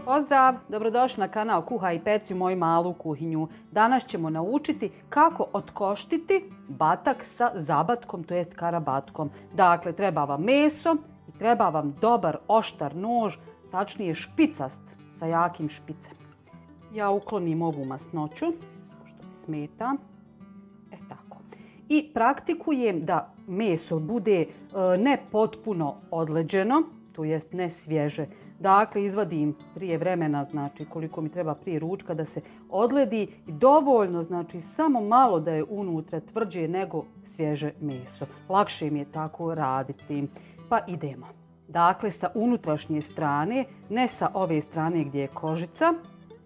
Pozdrav! Dobrodošli na kanal Kuhaj i peci u moju malu kuhinju. Danas ćemo naučiti kako otkoštiti batak sa zabatkom, to jest karabatkom. Dakle, treba vam meso i treba vam dobar oštar nož, tačnije špicast sa jakim špicem. Ja uklonim ovu masnoću, što mi smeta. Tako. I praktikujem da meso bude ne potpuno odleđeno, to jest ne svježe. Dakle, izvadim prije vremena, znači koliko mi treba prije ručka da se odledi i dovoljno, znači samo malo da je unutra tvrđe nego svježe meso. Lakše mi je tako raditi. Pa idemo. Dakle, sa unutrašnje strane, ne sa ove strane gdje je kožica,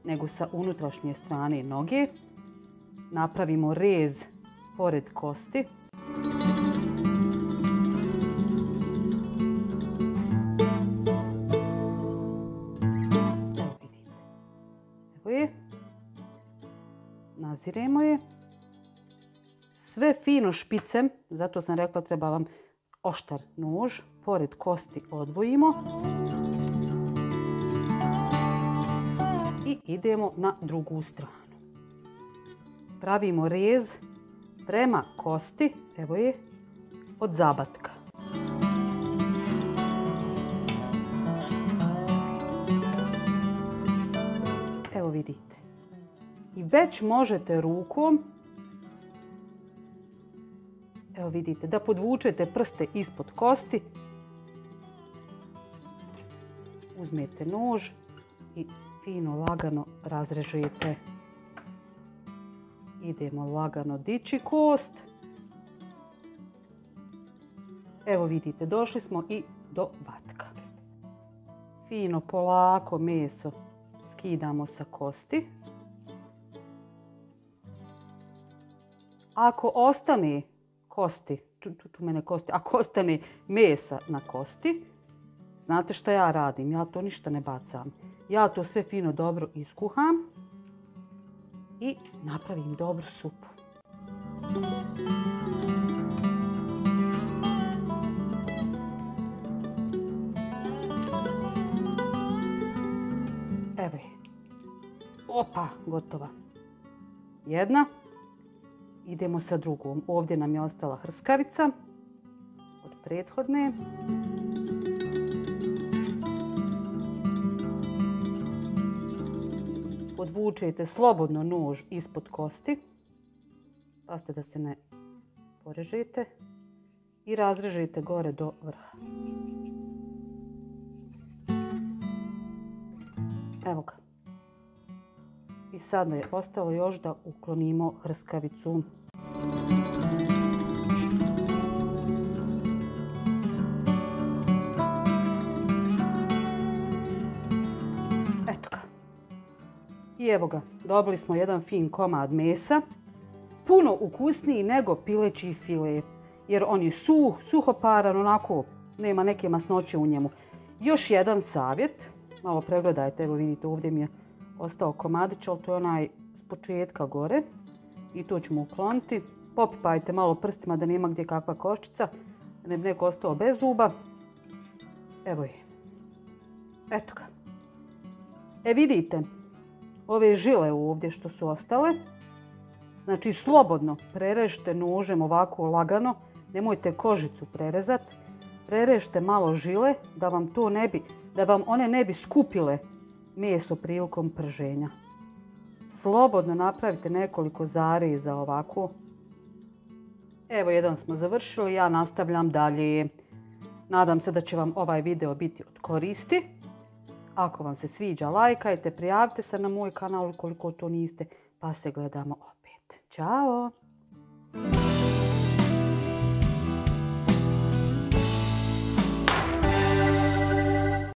nego sa unutrašnje strane noge, napravimo rez pored kosti. Naziremo je. Sve fino špicem, zato sam rekla treba vam oštar nož, pored kosti odvojimo. I idemo na drugu stranu. Pravimo rez prema kosti, evo je, od zabatka. Evo vidite. I već možete rukom, evo vidite, da podvučete prste ispod kosti. Uzmete nož i fino, lagano razrežete. Idemo lagano dići kost. Evo vidite, došli smo i do batka. Fino, polako meso skidamo sa kosti. Ako ostane kosti, ako ostane mesa na kosti, znate šta ja radim? Ja to ništa ne bacam. Ja to sve fino dobro iskuham i napravim dobru supu. Evo je. Opa, gotova. Jedna. Idemo sa drugom. Ovdje nam je ostala hrskavica od prethodne. Podvučete slobodno nož ispod kosti. Pazite da se ne porežete. I razrežete gore do vrha. Evo ga. I sad je ostalo još da uklonimo hrskavicu. Eto ga. I evo ga, dobili smo jedan fin komad mesa. Puno ukusniji nego pileći file. Jer on je suhoparan, onako nema neke masnoće u njemu. Još jedan savjet. Malo pregledajte, evo vidite ovdje mi je ostao komadić, ali to je onaj s početka gore. I to ćemo ukloniti. Popipajte malo prstima da nema gdje kakva koščica. Da ne bi neko ostao bez zuba. Evo je. Eto ga. Vidite. Ove žile ovdje što su ostale. Znači slobodno prerežite nožem ovako lagano. Nemojte kožicu prerezati. Prerežite malo žile da vam to ne bi, da vam one ne bi skupile meso prilikom prženja. Slobodno napravite nekoliko zareza ovako. Evo jedan smo završili, ja nastavljam dalje. Nadam se da će vam ovaj video biti od koristi. Ako vam se sviđa, lajkajte, prijavite se na moj kanal ukoliko to niste, pa se gledamo opet. Ćao!